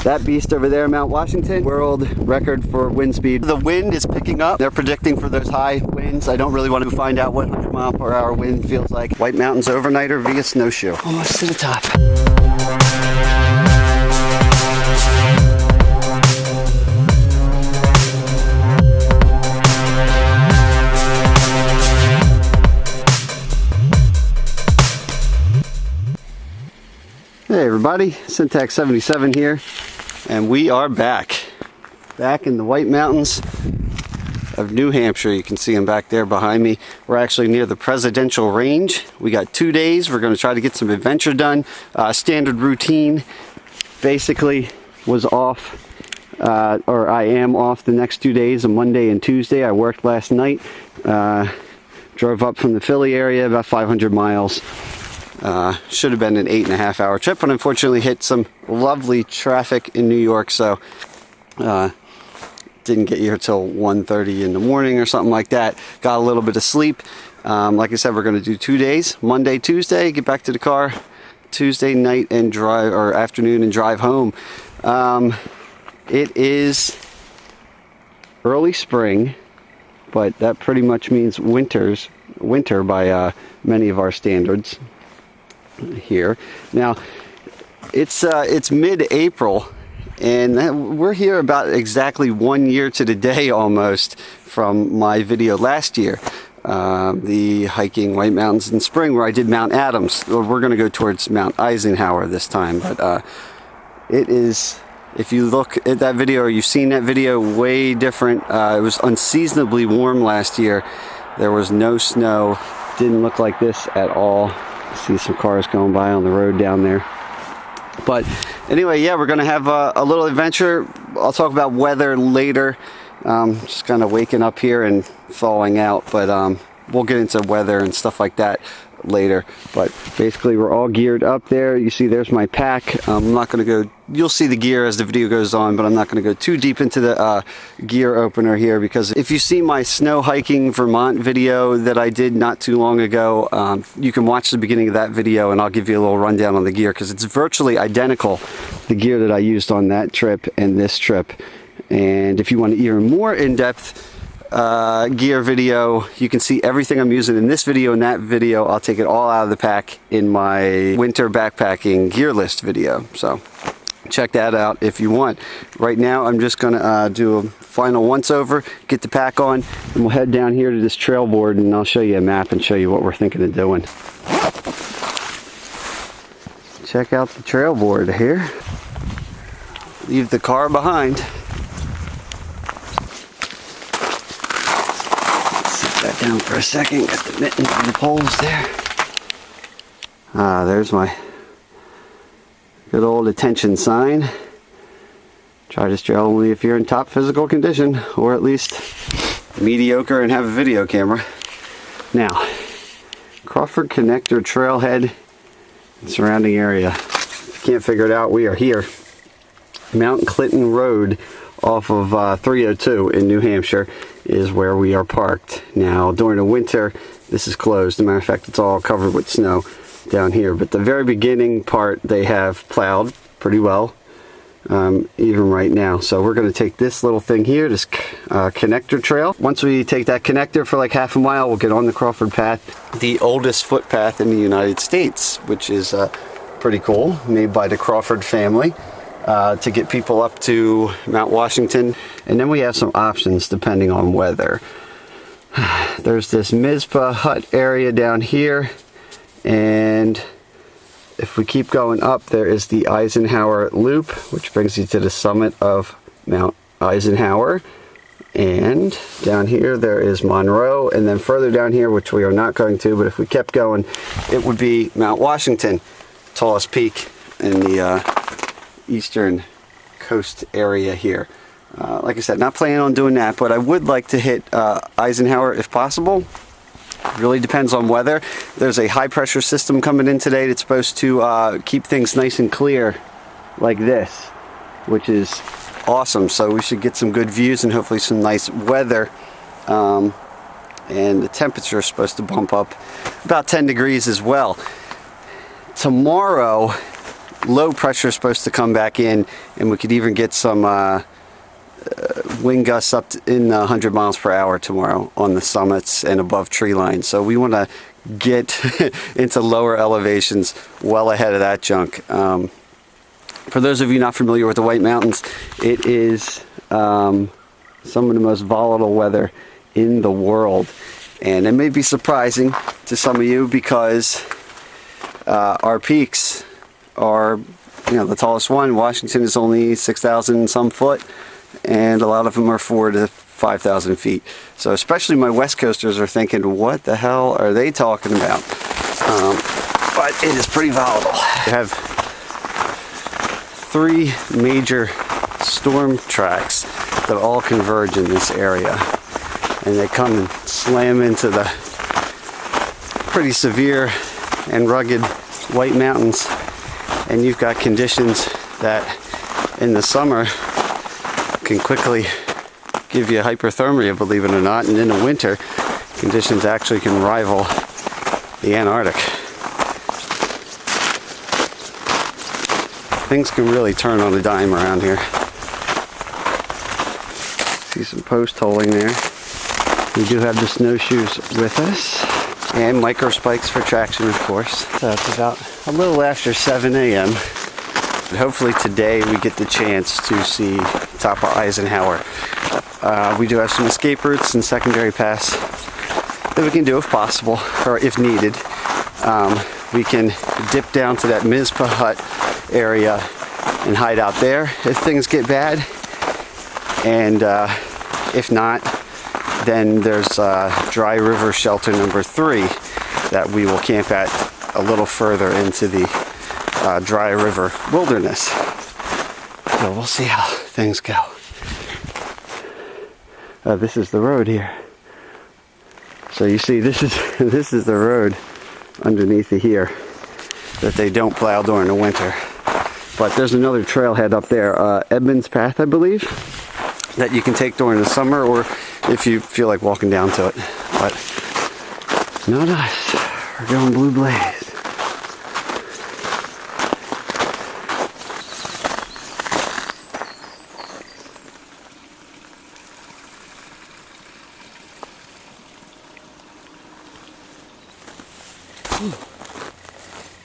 That beast over there, Mount Washington, world record for wind speed. The wind is picking up. They're predicting for those high winds. I don't really want to find out what 100-mile-per-hour wind feels like. White Mountains overnighter via snowshoe. Almost to the top. Hey everybody, Syntax 77 here, and we are back in the White Mountains of New Hampshire. You can see them back there behind me. We're actually near the Presidential Range. We got 2 days. We're going to try to get some adventure done. Standard routine basically was off, or I am off the next 2 days, a Monday and Tuesday. I worked last night, drove up from the Philly area, about 500 miles. Should have been an 8.5 hour trip, but unfortunately hit some lovely traffic in New York, so didn't get here till 1:30 in the morning or something like that. Got a little bit of sleep. Like I said, we're going to do 2 days, Monday, Tuesday, get back to the car Tuesday night and drive, or afternoon, and drive home. It is early spring, but that pretty much means winter by many of our standards here. Now it's mid-April, and we're here about exactly 1 year to the day almost from my video last year, the hiking White Mountains in spring, where I did Mount Adams. We're going to go towards Mount Eisenhower this time, but it is, if you look at that video or you've seen that video, way different. It was unseasonably warm last year. There was no snow, didn't look like this at all. See some cars going by on the road down there. But anyway, yeah, we're gonna have a little adventure. I'll talk about weather later. Just kind of waking up here and thawing out, but we'll get into weather and stuff like that later. But basically we're all geared up there. You see there's my pack. I'm not going to go, you'll see the gear as the video goes on, but I'm not going to go too deep into the gear opener here, because if you see my snow hiking Vermont video that I did not too long ago, you can watch the beginning of that video and I'll give you a little rundown on the gear, because it's virtually identical, the gear that I used on that trip and this trip. And if you want an even more in-depth gear video, you can see everything I'm using in this video and that video. I'll take it all out of the pack in my winter backpacking gear list video, so check that out if you want. Right now I'm just gonna do a final once over, get the pack on, and we'll head down here to this trail board, and I'll show you a map and show you what we're thinking of doing. Check out the trail board here. Leave the car behind. Down for a second, got the mittens and the poles there. There's my good old attention sign. Try this trail only if you're in top physical condition, or at least mediocre and have a video camera. Now, Crawford Connector Trailhead and surrounding area. If you can't figure it out, we are here. Mount Clinton Road off of 302 in New Hampshire is where we are parked. Now during the winter this is closed. As a matter of fact, it's all covered with snow down here, but the very beginning part they have plowed pretty well, even right now. So we're going to take this little thing here, this connector trail. Once we take that connector for like half a mile, we'll get on the Crawford Path, the oldest footpath in the United States, which is pretty cool, made by the Crawford family. To get people up to Mount Washington. And then we have some options depending on weather. There's this Mizpah Hut area down here, and if we keep going up, there is the Eisenhower Loop, which brings you to the summit of Mount Eisenhower. And down here there is Monroe, and then further down here, which we are not going to, but if we kept going, it would be Mount Washington, tallest peak in the eastern coast area here. Like I said, not planning on doing that, but I would like to hit Eisenhower if possible. Really depends on weather. There's a high pressure system coming in today that's supposed to keep things nice and clear like this, which is awesome. So we should get some good views and hopefully some nice weather. And the temperature is supposed to bump up about 10 degrees as well. Tomorrow low pressure is supposed to come back in, and we could even get some wind gusts up in 100 miles per hour tomorrow on the summits and above tree line. So we want to get into lower elevations well ahead of that junk. For those of you not familiar with the White Mountains, it is some of the most volatile weather in the world. And it may be surprising to some of you because our peaks are, the tallest one, Washington, is only 6,000 some foot, and a lot of them are 4,000 to 5,000 feet. So especially my West Coasters are thinking, what the hell are they talking about? But it is pretty volatile. We have 3 major storm tracks that all converge in this area, and they come and slam into the pretty severe and rugged White Mountains, and you've got conditions that in the summer can quickly give you hyperthermia, believe it or not, and in the winter conditions actually can rival the Antarctic. Things can really turn on a dime around here. See some post holing there. We do have the snowshoes with us, and micro spikes for traction, of course. So it's about a little after 7 a.m. Hopefully today we get the chance to see top of Eisenhower. We do have some escape routes and secondary paths that we can do if possible, or if needed. We can dip down to that Mizpah Hut area and hide out there if things get bad, and if not, then there's Dry River Shelter number 3 that we will camp at a little further into the Dry River Wilderness. So we'll see how things go. This is the road here. So you see, this is the road underneath of here that they don't plow during the winter. But there's another trailhead up there, Edmonds Path, I believe, that you can take during the summer, or if you feel like walking down to it. But not us. We're going Blue Blaze.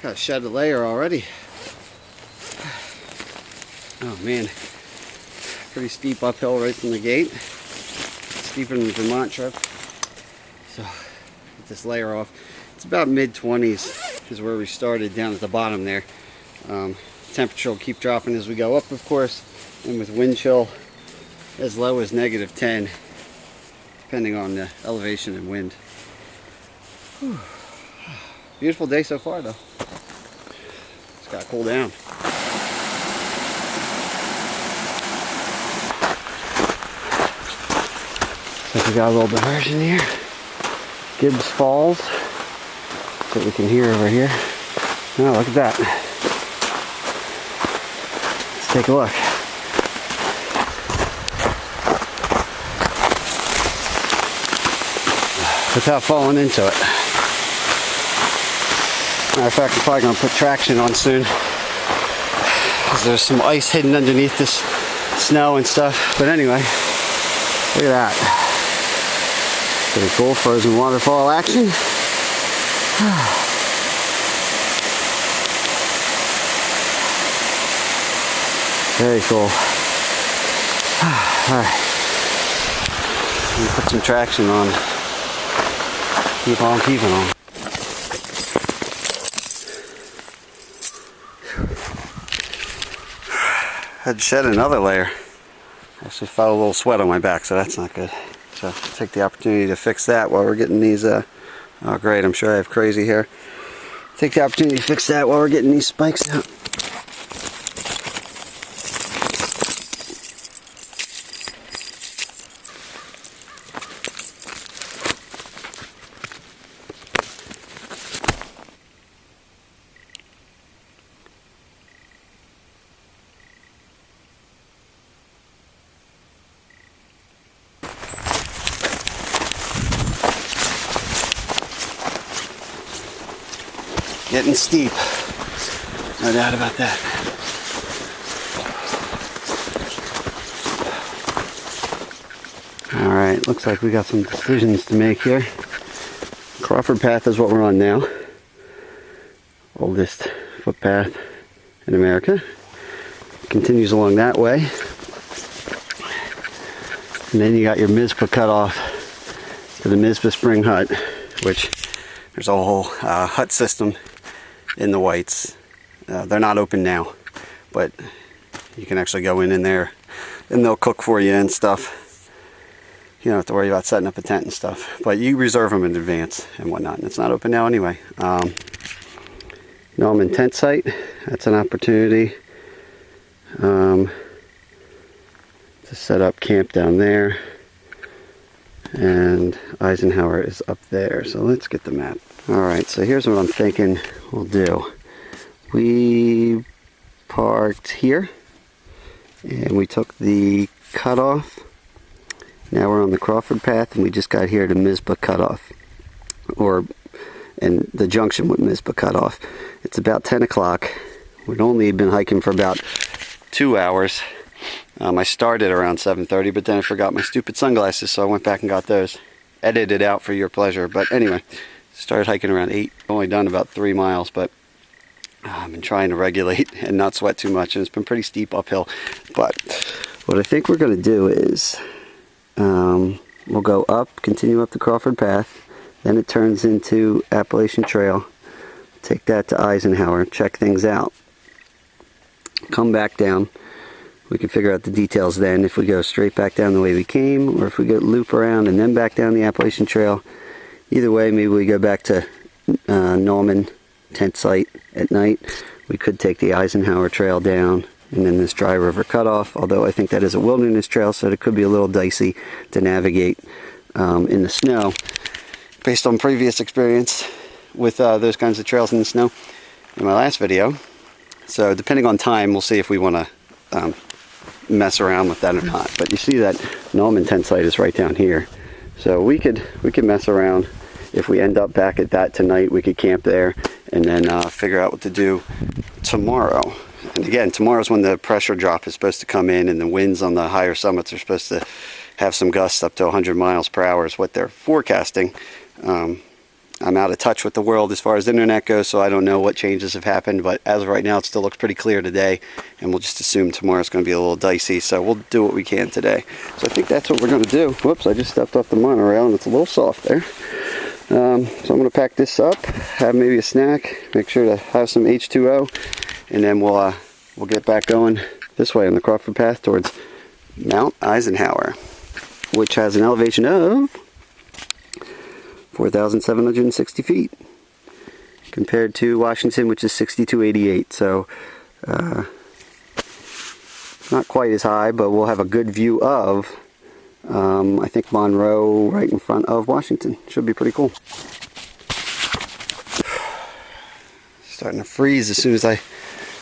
Got to shed a layer already. Oh man, pretty steep uphill right from the gate. Steeper than the Vermont trip. So get this layer off. It's about mid-20s is where we started down at the bottom there. Temperature will keep dropping as we go up, of course, and with wind chill as low as -10, depending on the elevation and wind. Whew. Beautiful day so far, though. It's got to cool down. So we got a little diversion here. Gibbs Falls that we can hear over here. Oh, look at that. Let's take a look. Without falling into it. Matter of fact, I'm probably going to put traction on soon, because there's some ice hidden underneath this snow and stuff. But anyway, look at that. Pretty cool frozen waterfall action. Very cool. Alright. Put some traction on. Keep on keeping on. Had to shed another layer. Actually felt a little sweat on my back, so that's not good. So take the opportunity to fix that while we're getting these, oh great, I'm sure I have crazy hair. Take the opportunity to fix that while we're getting these spikes out. Getting steep. No doubt about that. Alright, looks like we got some decisions to make here. Crawford Path is what we're on now. Oldest footpath in America. Continues along that way. And then you got your Mizpah cutoff to the Mizpah Spring Hut, which there's a whole hut system in the Whites. They're not open now, but you can actually go in there and they'll cook for you and stuff. You don't have to worry about setting up a tent and stuff, but you reserve them in advance and whatnot, and it's not open now anyway. Nauman Tentsite, that's an opportunity to set up camp down there, and Eisenhower is up there. So let's get the map. Alright, so here's what I'm thinking we'll do. We parked here and we took the cutoff. Now we're on the Crawford Path and we just got here to Mizpah cutoff, and the junction with Mizpah cutoff. It's about 10 o'clock. We'd only been hiking for about 2 hours. I started around 7:30, but then I forgot my stupid sunglasses, so I went back and got those. Edited out for your pleasure. But anyway, started hiking around 8. Only done about 3 miles, but I've been trying to regulate and not sweat too much, and it's been pretty steep uphill. But what I think we're going to do is we'll go up, continue up the Crawford Path, then it turns into Appalachian Trail. Take that to Eisenhower, check things out. Come back down. We can figure out the details then, if we go straight back down the way we came, or if we go loop around and then back down the Appalachian Trail. Either way, maybe we go back to Nauman Tentsite at night. We could take the Eisenhower Trail down and then this Dry River Cutoff, although I think that is a wilderness trail, so it could be a little dicey to navigate in the snow. Based on previous experience with those kinds of trails in the snow in my last video. So depending on time, we'll see if we want to mess around with that or not. But you see that Nauman Tentsite is right down here, so we could mess around. If we end up back at that tonight, we could camp there and then figure out what to do tomorrow. And again, tomorrow's when the pressure drop is supposed to come in, and the winds on the higher summits are supposed to have some gusts up to 100 miles per hour is what they're forecasting. I'm out of touch with the world as far as the internet goes, so I don't know what changes have happened, but as of right now it still looks pretty clear today, and we'll just assume tomorrow's going to be a little dicey, so we'll do what we can today. So I think that's what we're going to do. Whoops, I just stepped off the monorail and it's a little soft there. So I'm going to pack this up, have maybe a snack, make sure to have some H2O, and then we'll get back going this way on the Crawford Path towards Mount Eisenhower, which has an elevation of 4,760 feet compared to Washington, which is 6,288. So not quite as high, but we'll have a good view of I think Monroe right in front of Washington. Should be pretty cool. Starting to freeze as soon as I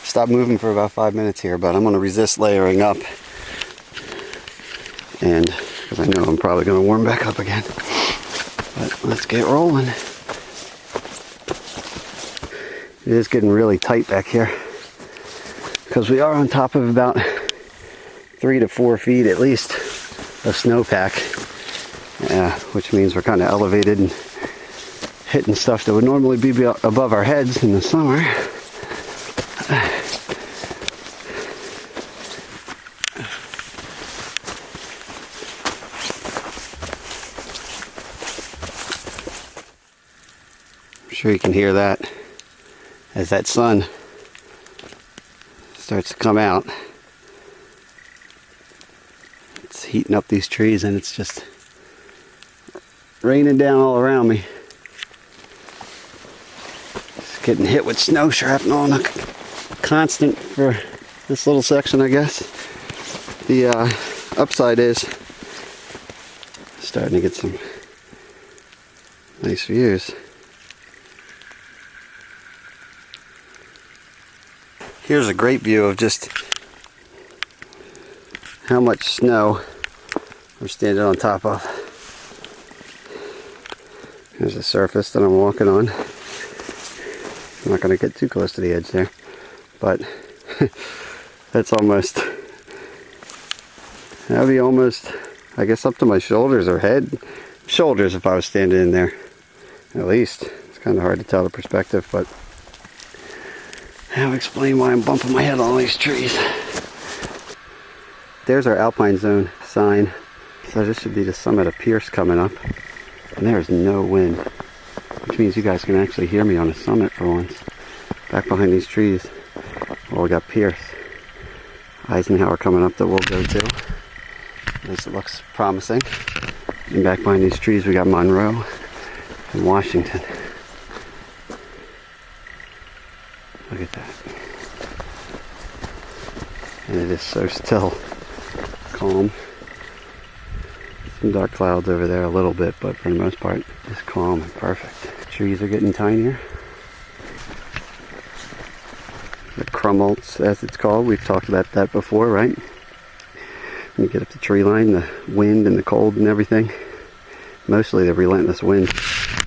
stop moving for about 5 minutes here, but I'm going to resist layering up, and because I know I'm probably going to warm back up again. But let's get rolling. It is getting really tight back here because we are on top of about 3 to 4 feet at least of snowpack, which means we're kind of elevated and hitting stuff that would normally be above our heads in the summer. I'm sure you can hear that as that sun starts to come out. It's heating up these trees and it's just raining down all around me. Just getting hit with snow shrapnel on a constant for this little section, I guess. The upside is starting to get some nice views. Here's a great view of just how much snow we're standing on top of. Here's the surface that I'm walking on. I'm not going to get too close to the edge there. but that's almost, that'd be almost, I guess, up to my shoulders or head. Shoulders if I was standing in there, at least. It's kind of hard to tell the perspective, but I'll explain why I'm bumping my head on all these trees. There's our Alpine Zone sign. So this should be the summit of Pierce coming up. And there's no wind, which means you guys can actually hear me on the summit for once. Back behind these trees, well, we got Pierce. Eisenhower coming up that we'll go to. At least it looks promising. And back behind these trees we got Monroe and Washington. Look at that. And it is so still, calm. Some dark clouds over there a little bit, but for the most part, it's calm and perfect. The trees are getting tinier. The crumults, as it's called, we've talked about that before, right? When you get up the tree line, the wind and the cold and everything, mostly the relentless wind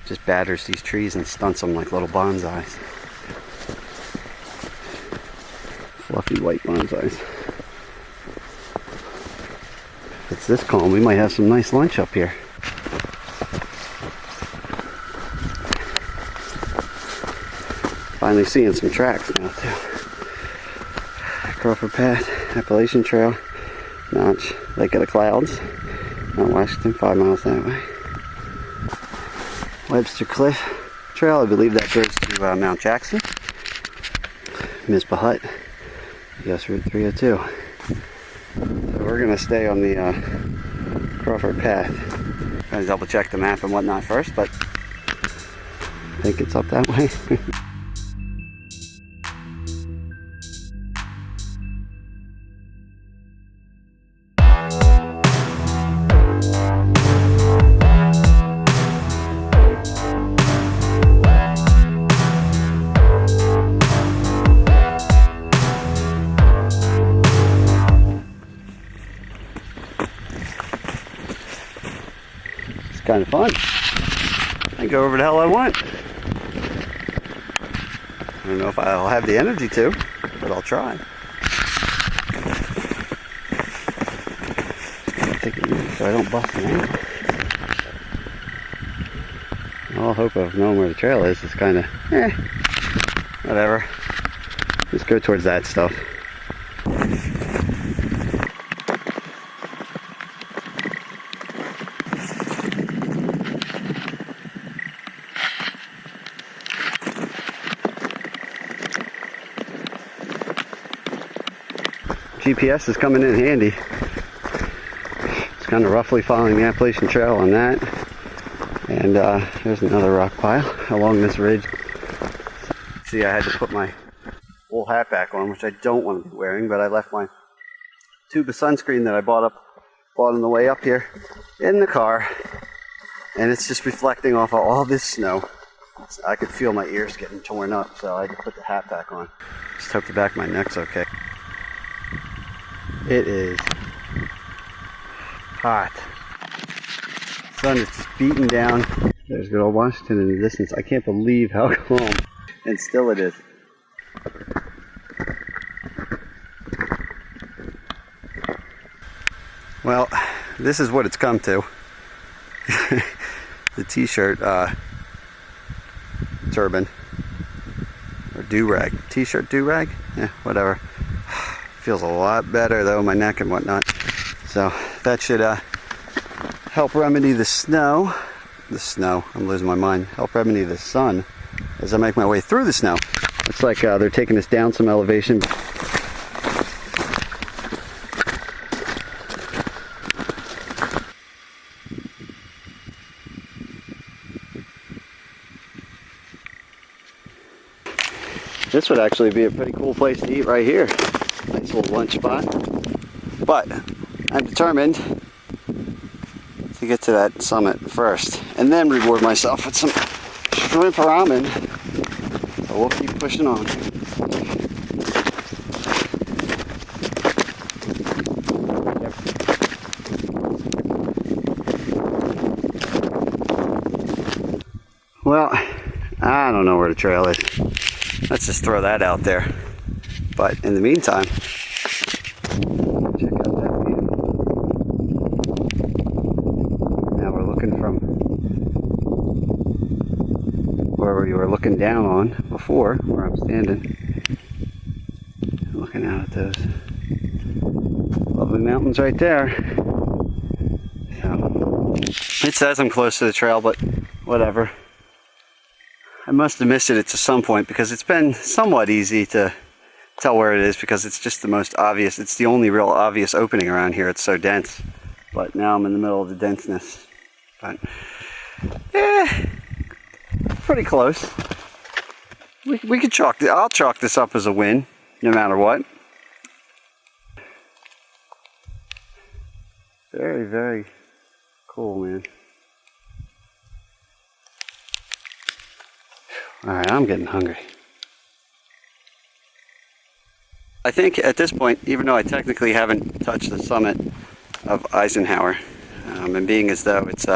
just batters these trees and stunts them like little bonsais. Fluffy white bonsais. If it's this calm, we might have some nice lunch up here. Finally seeing some tracks now too. Crawford Path, Appalachian Trail, Notch, Lake of the Clouds, Mount Washington, 5 miles that way. Webster Cliff Trail, I believe that goes to Mount Jackson. Mizpah Hut, US Route 302. So we're gonna stay on the Crawford Path. Gonna double check the map and whatnot first, but I think it's up that way. Kind of fun. I can go wherever the hell I want. I don't know if I'll have the energy to, but I'll try. Take it easy so I don't bust an ankle. All hope of knowing where the trail is kind of, whatever. Just go towards that stuff. GPS is coming in handy. It's kind of roughly following the Appalachian Trail on that. And there's another rock pile along this ridge. See, I had to put my wool hat back on, which I don't want to be wearing, but I left my tube of sunscreen that I bought on the way up here in the car. And it's just reflecting off of all this snow. I could feel my ears getting torn up, so I had to put the hat back on. Just hope the back of my neck's okay. It is hot. Sun is just beating down. There's good old Washington in the distance. I can't believe how calm and still it is. Well, this is what it's come to. The t-shirt turban or do-rag. T-shirt do-rag? Yeah, whatever. Feels a lot better though, my neck and whatnot. So that should help remedy the snow. I'm losing my mind. Help remedy the sun as I make my way through the snow. Looks like they're taking us down some elevation. This would actually be a pretty cool place to eat right here. Nice little lunch spot. But I'm determined to get to that summit first and then reward myself with some shrimp ramen. So we'll keep pushing on. Well, I don't know where the trail is. Let's just throw that out there. But in the meantime, check out that view. Now we're looking from where we were looking down on before, where I'm standing. Looking out at those lovely mountains right there. So, it says I'm close to the trail, but whatever. I must have missed it at some point because it's been somewhat easy to tell where it is because it's just the most obvious. It's the only real obvious opening around here. It's so dense. But now I'm in the middle of the denseness. But, pretty close. We could chalk. I'll chalk this up as a win, no matter what. Very, very cool, man. Alright, I'm getting hungry. I think at this point, even though I technically haven't touched the summit of Eisenhower, and being as though it's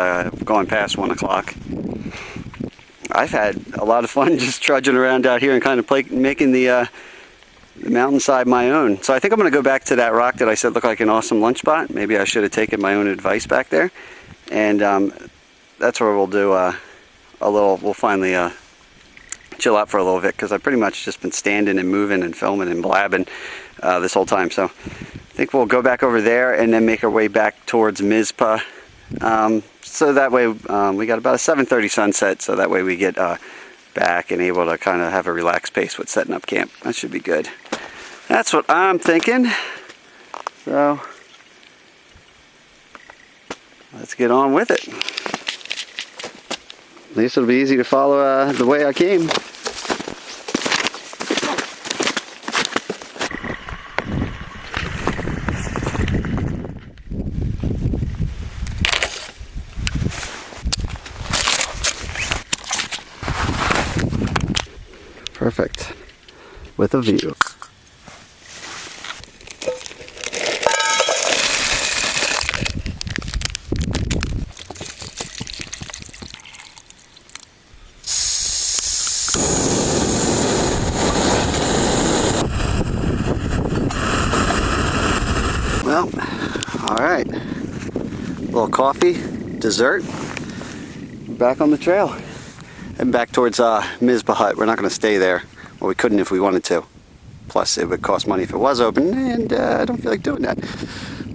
going past 1 o'clock, I've had a lot of fun just trudging around out here and kind of making the mountainside my own. So I think I'm going to go back to that rock that I said looked like an awesome lunch spot. Maybe I should have taken my own advice back there. And that's where we'll do we'll finally chill out for a little bit, because I've pretty much just been standing and moving and filming and blabbing this whole time. So I think we'll go back over there and then make our way back towards Mizpah. So that way we got about a 7:30 sunset, so that way we get back and able to kind of have a relaxed pace with setting up camp. That should be good. That's what I'm thinking. So let's get on with it. At least it'll be easy to follow the way I came. Perfect. With a view. Well, all right. A little coffee, dessert. Back on the trail. And back towards Mizpah Hut. We're not going to stay there. Well, we couldn't if we wanted to. Plus, it would cost money if it was open, and I don't feel like doing that.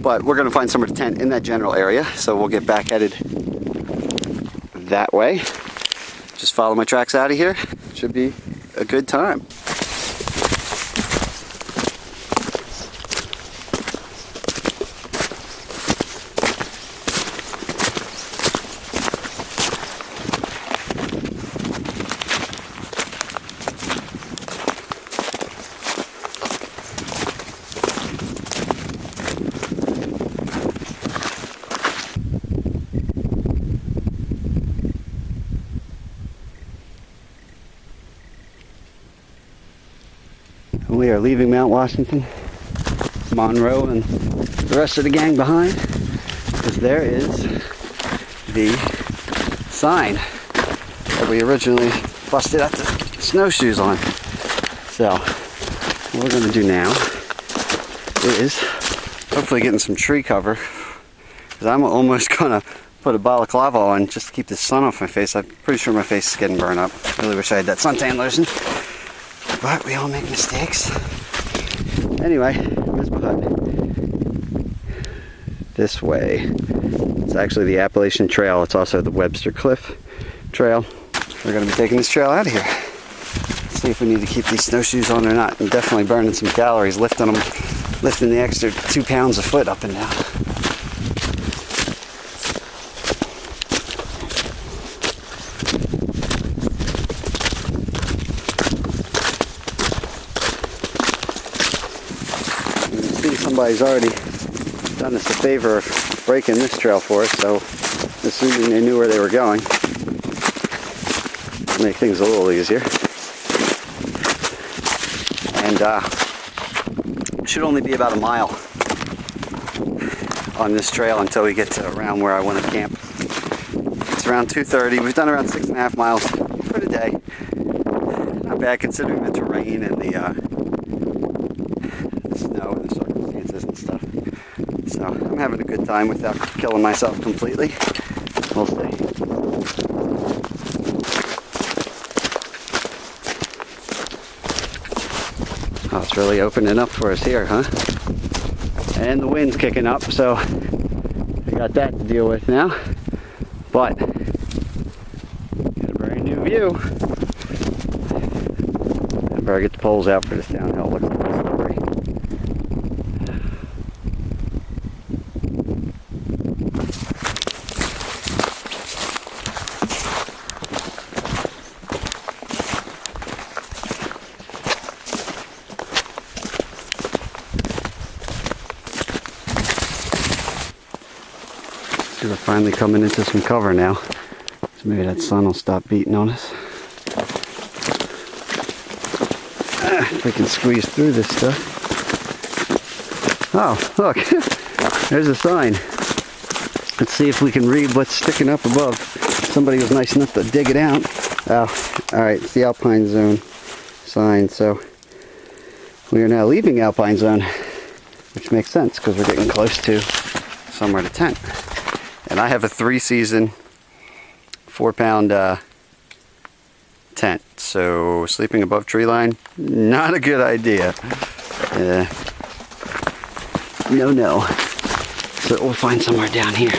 But we're going to find somewhere to tent in that general area, so we'll get back headed that way. Just follow my tracks out of here. Should be a good time. We are leaving Mount Washington, Monroe, and the rest of the gang behind, because there is the sign that we originally busted out the snowshoes on. So what we're going to do now is hopefully getting some tree cover, because I'm almost going to put a balaclava on just to keep the sun off my face. I'm pretty sure my face is getting burned up. I really wish I had that suntan lotion. But we all make mistakes. Anyway, Mizpah Hut. This way. It's actually the Appalachian Trail. It's also the Webster Cliff Trail. We're going to be taking this trail out of here. Let's see if we need to keep these snowshoes on or not. I'm definitely burning some calories lifting them, lifting the extra 2 pounds a foot up and down. Somebody's already done us a favor of breaking this trail for us, so assuming they knew where they were going, it'll make things a little easier. And it should only be about a mile on this trail until we get to around where I want to camp. It's around 2:30. We've done around 6.5 miles for the day. Not bad considering the terrain and the I'm having a good time without killing myself completely. We'll see. Oh, it's really opening up for us here, huh? And the wind's kicking up, so we got that to deal with now. But got a very new view. I better get the poles out for this downhill. Looks like it's slippery. We're finally coming into some cover now, so maybe that sun will stop beating on us. If we can squeeze through this stuff. Oh, look, there's a sign. Let's see if we can read what's sticking up above. Somebody was nice enough to dig it out. Oh, alright, it's the Alpine Zone sign, so we are now leaving Alpine Zone, which makes sense because we're getting close to somewhere to tent. And I have a 3-season, 4-pound tent, so sleeping above tree line, not a good idea. No. So we'll find somewhere down here.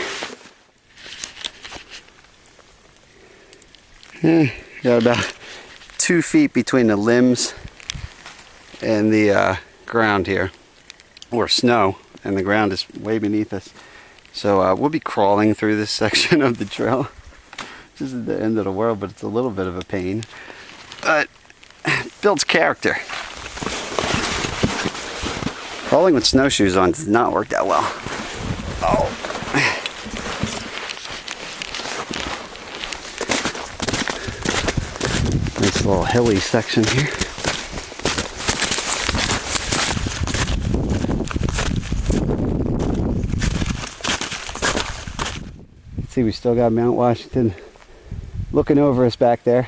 Got about 2 feet between the limbs and the ground here, or snow, and the ground is way beneath us. So we'll be crawling through this section of the trail. This is the end of the world, but it's a little bit of a pain. But it builds character. Crawling with snowshoes on does not work that well. Oh. Nice little hilly section here. See, we still got Mount Washington looking over us back there.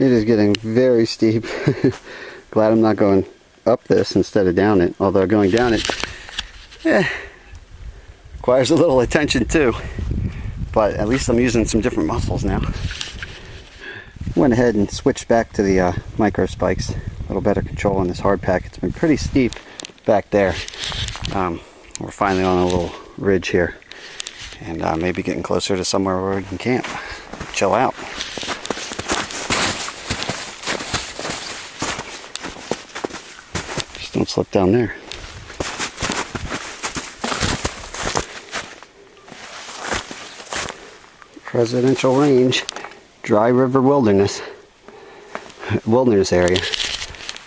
It is getting very steep. Glad I'm not going up this instead of down it. Although going down it requires a little attention too. But at least I'm using some different muscles now. Went ahead and switched back to the micro spikes. A little better control on this hard pack. It's been pretty steep back there. We're finally on a little ridge here. And maybe getting closer to somewhere where we can camp. Chill out. Don't slip down there. Presidential Range, Dry River Wilderness area.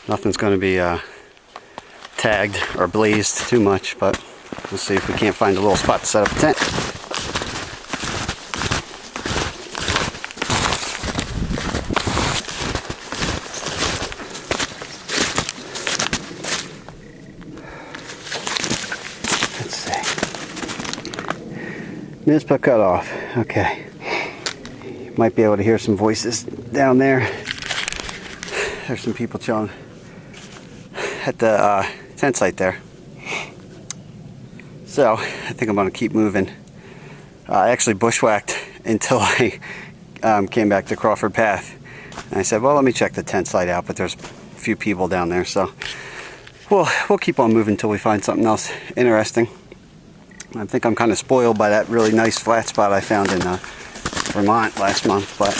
Nothing's going to be tagged or blazed too much, but we'll see if we can't find a little spot to set up a tent. Mizpah cutoff. Okay. You might be able to hear some voices down there. There's some people chilling at the tent site there. So I think I'm going to keep moving. I actually bushwhacked until I came back to Crawford Path. And I said, well, let me check the tent site out, but there's a few people down there, so we'll keep on moving until we find something else interesting. I think I'm kind of spoiled by that really nice flat spot I found in Vermont last month, but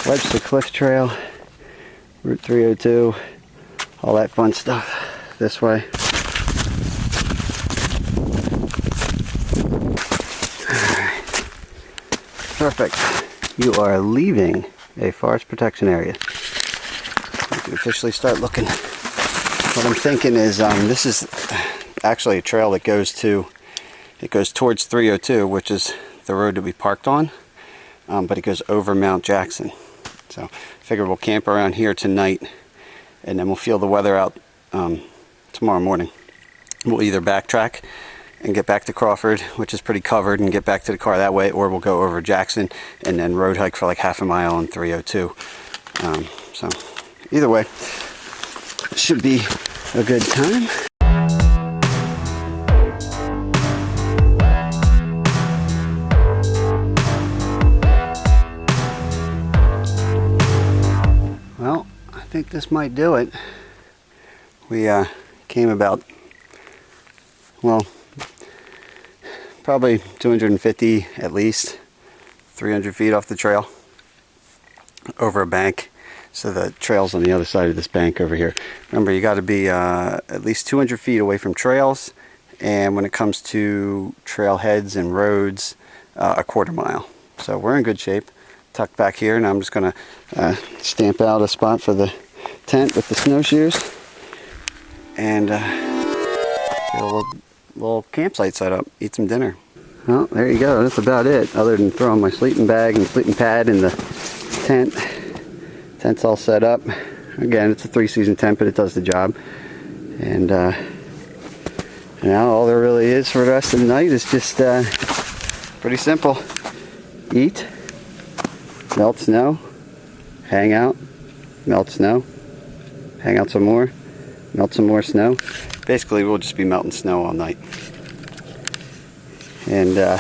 Webster Cliff Trail, Route 302, all that fun stuff this way. Alright. Perfect. You are leaving a forest protection area. We can officially start looking. What I'm thinking is this is actually a trail that goes towards 302, which is the road that we parked on. but it goes over Mount Jackson. So I figure we'll camp around here tonight, and then we'll feel the weather out tomorrow morning. We'll either backtrack and get back to Crawford, which is pretty covered, and get back to the car that way, or we'll go over Jackson and then road hike for like half a mile on 302. So either way, should be a good time. Well, I think this might do it. We came about, well, probably 250 at least, 300 feet off the trail, over a bank. So the trail's on the other side of this bank over here. Remember, you got to be at least 200 feet away from trails, and when it comes to trailheads and roads, a quarter mile. So we're in good shape. Tucked back here, and I'm just going to stamp out a spot for the tent with the snowshoes, and get a little campsite set up, eat some dinner. Well, there you go. That's about it, other than throwing my sleeping bag and sleeping pad in the tent. Tent's all set up. Again, it's a 3-season tent, but it does the job. And now all there really is for the rest of the night is just pretty simple. Eat, melt snow, hang out, melt snow, hang out some more, melt some more snow. Basically, we'll just be melting snow all night. And a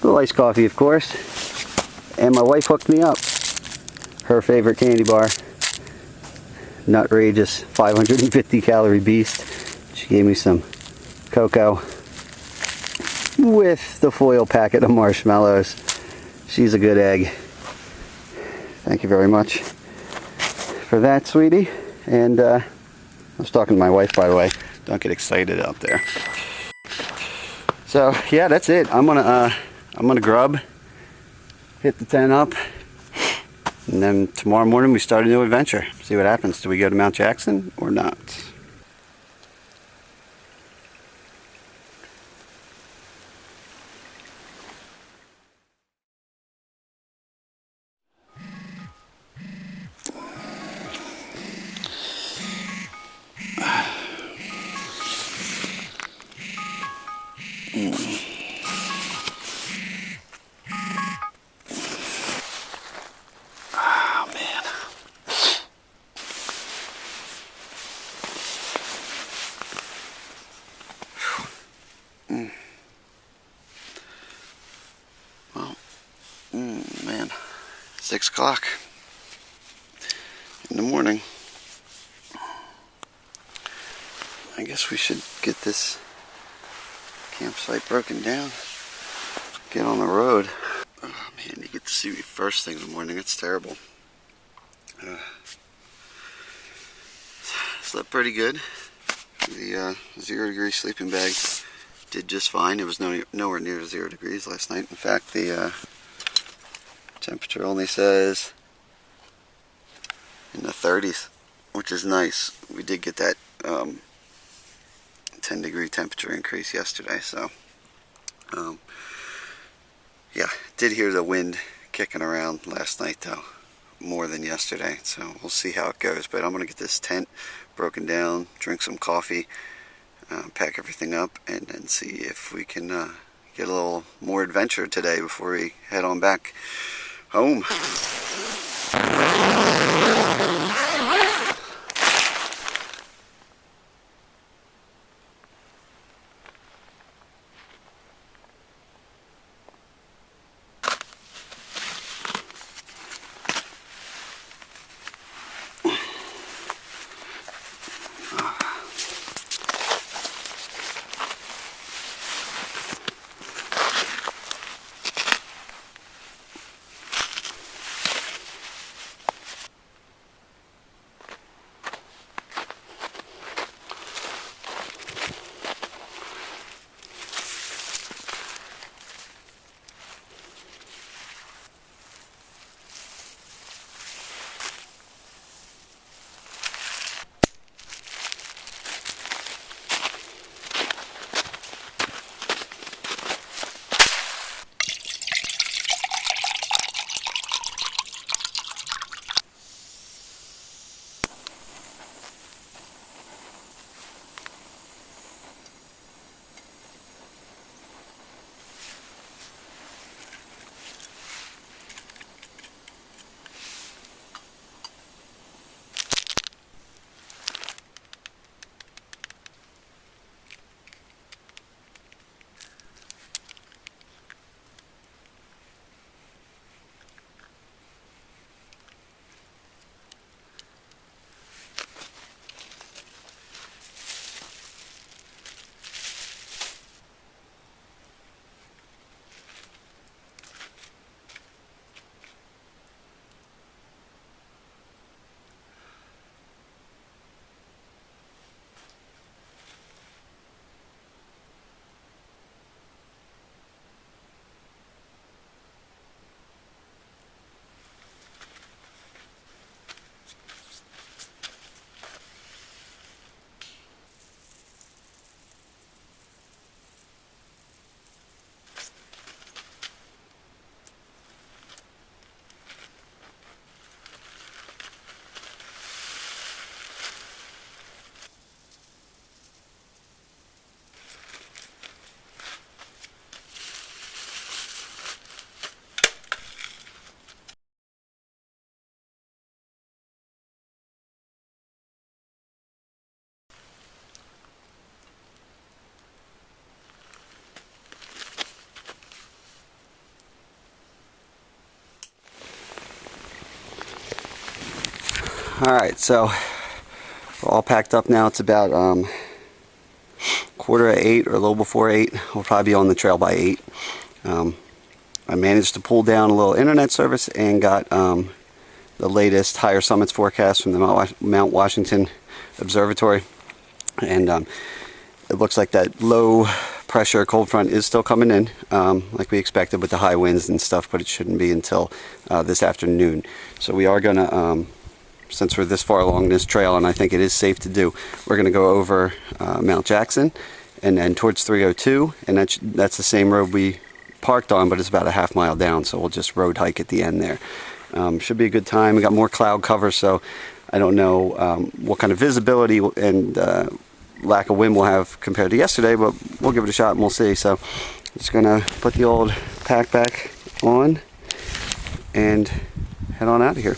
little iced coffee, of course. And my wife hooked me up. Her favorite candy bar, Nutrageous 550 calorie beast. She gave me some cocoa with the foil packet of marshmallows. She's a good egg. Thank you very much for that, sweetie. And I was talking to my wife, by the way. Don't get excited out there. So yeah, that's it. I'm gonna grub, hit the tent up, and then tomorrow morning we start a new adventure. See what happens. Do we go to Mount Jackson or not? Man, 6 o'clock in the morning. I guess we should get this campsite broken down, get on the road. Oh man, you get to see me first thing in the morning. It's terrible. Slept pretty good. The 0 degree sleeping bag did just fine. It was nowhere near 0 degrees last night. In fact, the temperature only says in the 30s, which is nice. We did get that 10 degree temperature increase yesterday, so yeah, did hear the wind kicking around last night though, more than yesterday, so we'll see how it goes. But I'm gonna get this tent broken down, drink some coffee, pack everything up, and then see if we can get a little more adventure today before we head on back home. Alright, so we're all packed up now. It's about 7:45 or a little before 8. We'll probably be on the trail by 8. I managed to pull down a little internet service and got the latest higher summits forecast from the Mount Washington Observatory. And it looks like that low pressure cold front is still coming in like we expected with the high winds and stuff, but it shouldn't be until this afternoon. So we are going to, since we're this far along this trail, and I think it is safe to do, we're going to go over Mount Jackson and then towards 302, and that's the same road we parked on, but it's about a half mile down, so we'll just road hike at the end there. Should be a good time. We got more cloud cover, so I don't know what kind of visibility and lack of wind we'll have compared to yesterday, but we'll give it a shot and we'll see. So just gonna put the old pack back on and head on out of here.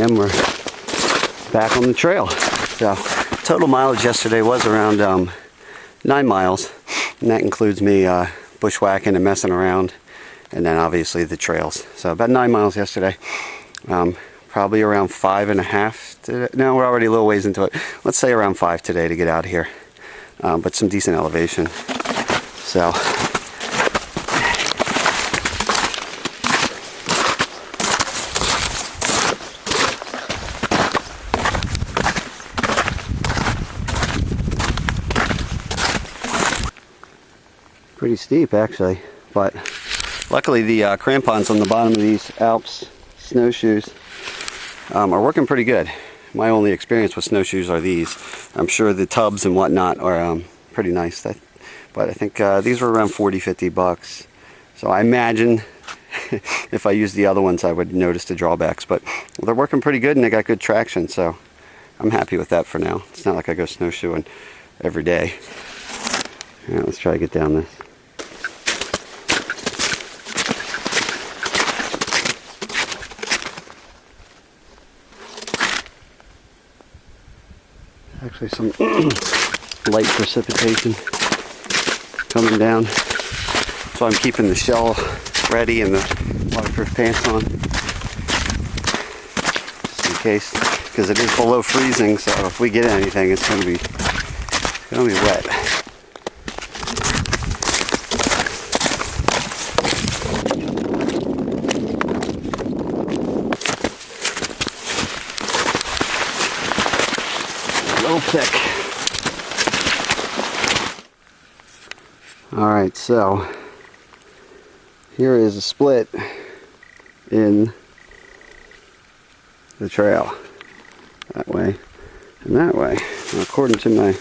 And we're back on the trail. So total mileage yesterday was around 9 miles, and that includes me bushwhacking and messing around, and then obviously the trails. So about 9 miles yesterday. Probably around 5.5 today. No, we're already a little ways into it. Let's say around 5 today to get out of here. But some decent elevation. So pretty steep actually, but luckily the crampons on the bottom of these Alps snowshoes are working pretty good. My only experience with snowshoes are these. I'm sure the tubs and whatnot are pretty nice, but I think these were around $40-50. So I imagine if I used the other ones I would notice the drawbacks, but they're working pretty good and they got good traction, so I'm happy with that for now. It's not like I go snowshoeing every day. All right, let's try to get down this. Actually some light precipitation coming down, so I'm keeping the shell ready and the waterproof pants on just in case, because it is below freezing, so if we get anything it's going to be wet. Thick. Alright, so here is a split in the trail. That way and that way. Now, according to my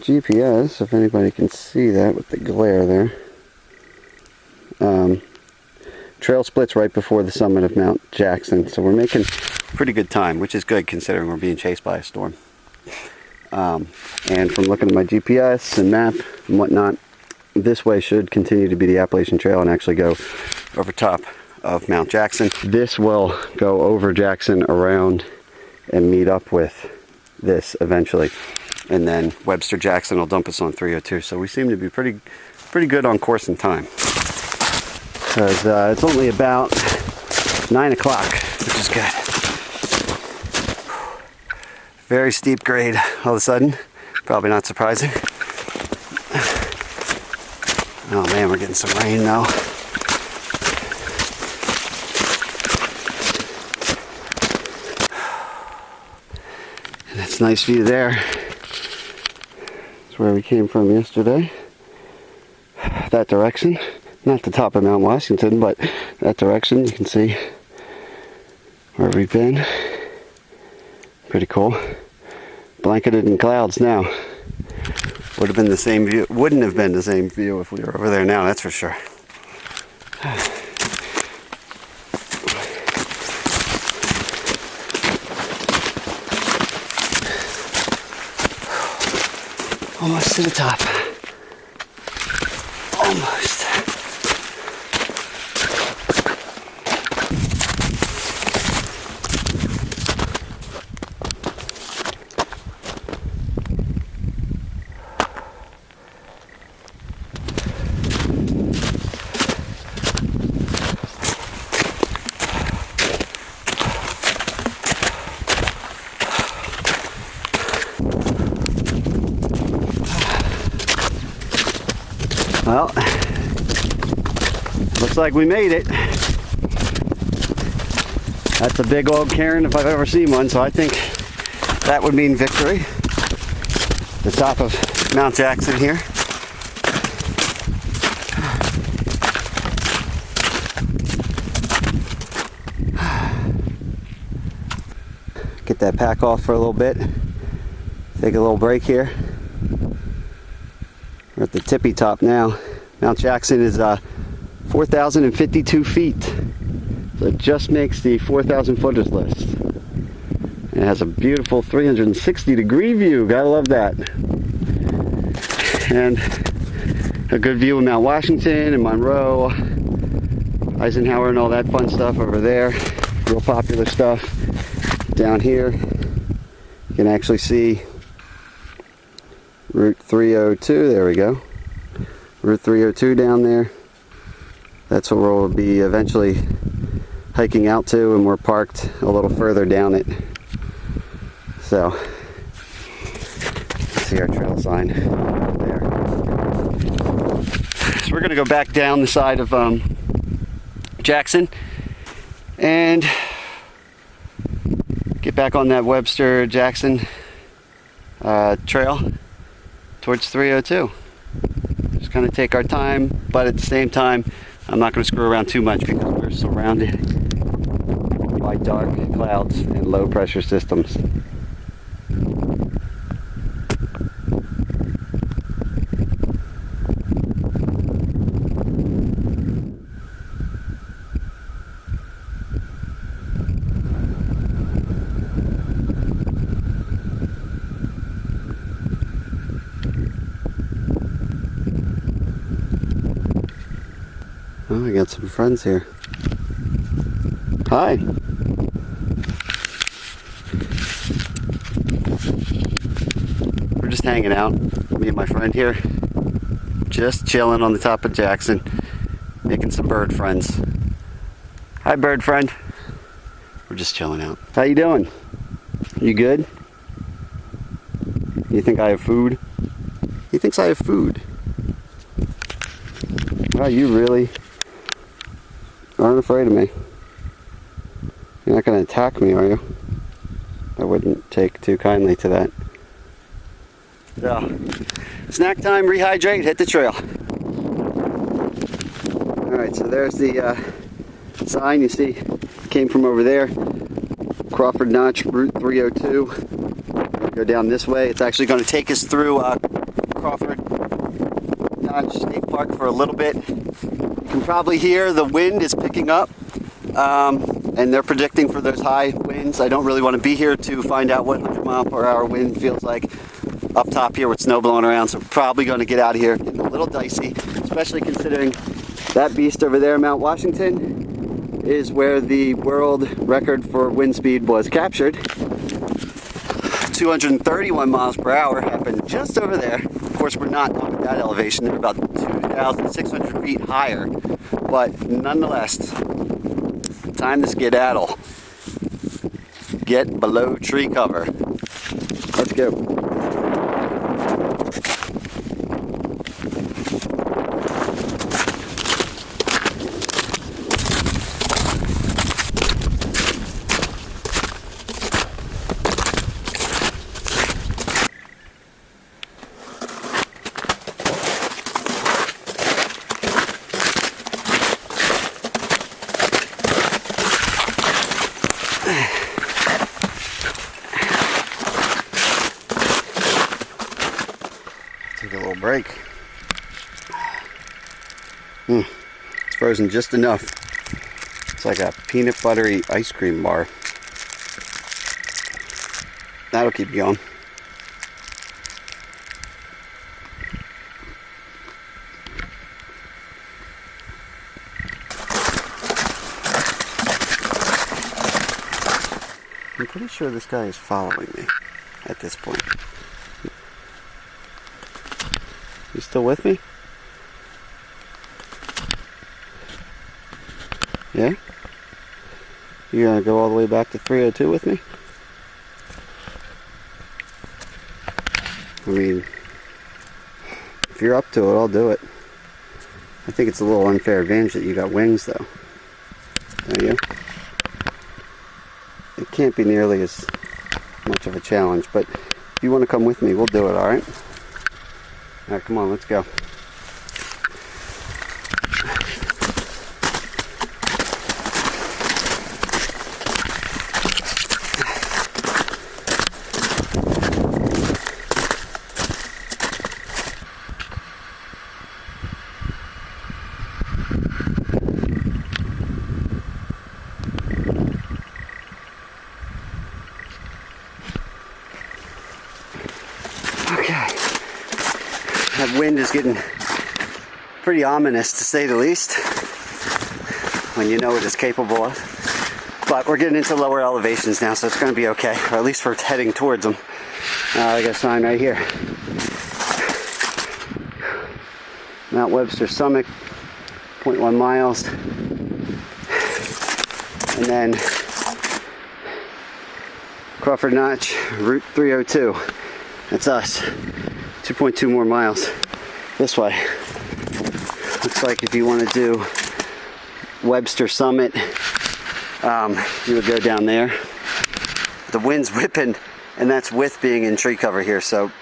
GPS, if anybody can see that with the glare there, trail splits right before the summit of Mount Jackson. So we're making pretty good time, which is good considering we're being chased by a storm. And from looking at my GPS and map and whatnot, this way should continue to be the Appalachian Trail and actually go over top of Mount Jackson. This will go over Jackson around and meet up with this eventually. And then Webster-Jackson will dump us on 302. So we seem to be pretty good on course and time. Because it's only about 9 o'clock, which is good. Very steep grade all of a sudden. Probably not surprising. Oh man, we're getting some rain now. And that's a nice view there. That's where we came from yesterday. That direction. Not the top of Mount Washington, but that direction. You can see where we've been. Pretty cool. Blanketed in clouds now. Would have been the same view. Wouldn't have been the same view if we were over there now, that's for sure. Almost to the top. Almost. Well, looks like we made it. That's a big old cairn if I've ever seen one, so I think that would mean victory. The top of Mount Jackson here. Get that pack off for a little bit. Take a little break here. We're at the tippy top now. Mount Jackson is 4,052 feet. So it just makes the 4,000 footers list. And it has a beautiful 360-degree view. Gotta love that. And a good view of Mount Washington and Monroe, Eisenhower and all that fun stuff over there. Real popular stuff. Down here, you can actually see Route 302. There we go. Route 302 down there. That's where we'll be eventually hiking out to, and we're parked a little further down it. So, see our trail sign there. So we're going to go back down the side of Jackson and get back on that Webster-Jackson trail towards 302. Just kind of take our time, but at the same time, I'm not going to screw around too much because we're surrounded by dark clouds and low pressure systems. Oh, I got some friends here. Hi. We're just hanging out, me and my friend here. Just chilling on the top of Jackson, making some bird friends. Hi, bird friend. We're just chilling out. How you doing? You good? You think I have food? He thinks I have food. Wow, you really aren't afraid of me. You're not going to attack me, are you? I wouldn't take too kindly to that. So, snack time, rehydrate, hit the trail. Alright, so there's the sign you see. Came from over there. Crawford Notch, Route 302. Go down this way. It's actually going to take us through Crawford Notch State Park for a little bit. You can probably hear the wind is picking up, and they're predicting for those high winds. I don't really want to be here to find out what 100-mile-per-hour wind feels like up top here with snow blowing around, so probably going to get out of here. Getting a little dicey, especially considering that beast over there, Mount Washington, is where the world record for wind speed was captured. 231 miles per hour happened just over there. Of course, we're not up at that elevation. They're about 2,600 feet higher. But nonetheless, time to skedaddle. Get below tree cover. Let's go. Take a little break. It's frozen just enough. It's like a peanut buttery ice cream bar. That'll keep you going. I'm pretty sure this guy is following me at this point. You still with me? Yeah? You gonna go all the way back to 302 with me? I mean, if you're up to it, I'll do it. I think it's a little unfair advantage that you got wings though. There you go. It can't be nearly as much of a challenge, but if you want to come with me, we'll do it, alright? Alright, come on, let's go. That wind is getting pretty ominous, to say the least, when you know what it's capable of. But we're getting into lower elevations now, so it's going to be okay, or at least we're heading towards them. I got a sign right here. Mount Webster summit, 0.1 miles. And then Crawford Notch, Route 302. That's us. 2.2 more miles this way. Looks like if you want to do Webster Summit, you would go down there. The wind's whipping, and that's with being in tree cover here, so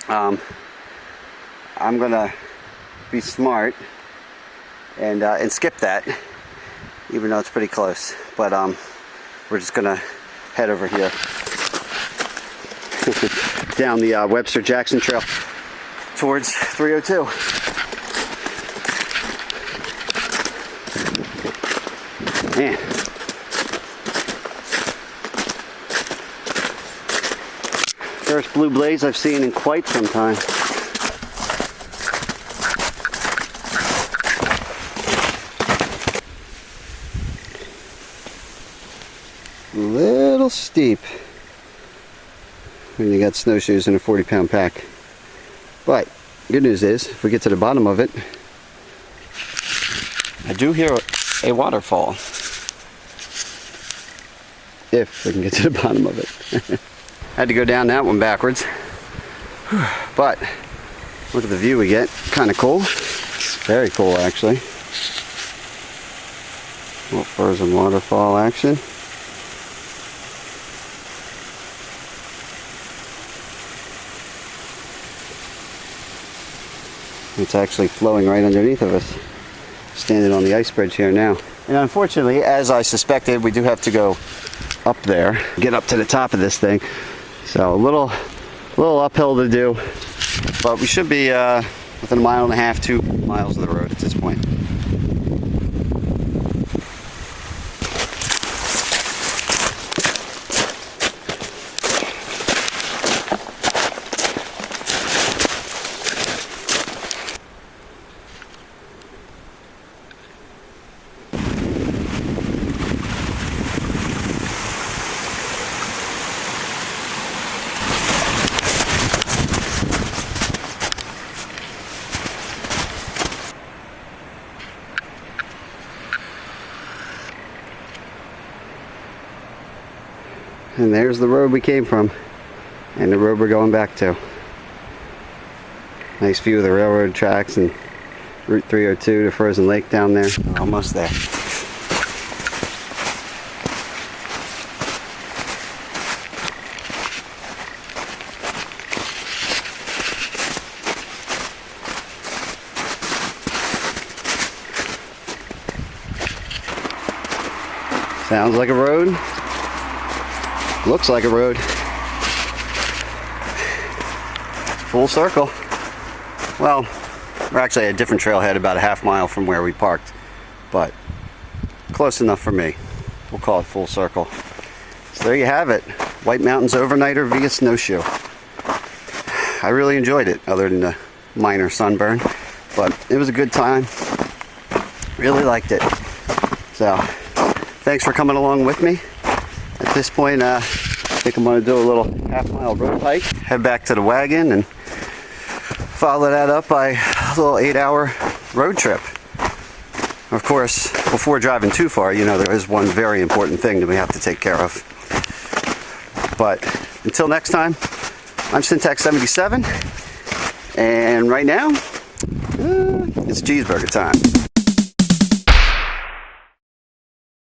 I'm gonna be smart and skip that, even though it's pretty close. But we're just gonna head over here down the Webster-Jackson Trail towards 302. Man. First blue blaze I've seen in quite some time. A little steep when you got snowshoes in a 40-pound pack. But good news is, if we get to the bottom of it, I do hear a waterfall. If we can get to the bottom of it. Had to go down that one backwards. But look at the view we get. Kind of cool. Very cool, actually. A little frozen waterfall action. It's actually flowing right underneath of us. Standing on the ice bridge here now. And unfortunately, as I suspected, we do have to go up there, get up to the top of this thing. So a little uphill to do, but we should be within 1.5 miles, 2 miles of the road at this point. And there's the road we came from, and the road we're going back to. Nice view of the railroad tracks and Route 302 to Frozen Lake down there. Almost there. Sounds like a road. Looks like a road. Full circle. Well, we're actually at a different trailhead about a half mile from where we parked, but close enough for me. We'll call it full circle. So there you have it. White Mountains overnighter via snowshoe. I really enjoyed it, other than the minor sunburn, but it was a good time. Really liked it. So thanks for coming along with me. At this point, I think I'm going to do a little half-mile road hike, head back to the wagon, and follow that up by a little 8-hour road trip. Of course, before driving too far, you know, there is one very important thing that we have to take care of. But until next time, I'm Syntax77, and right now, It's cheeseburger time.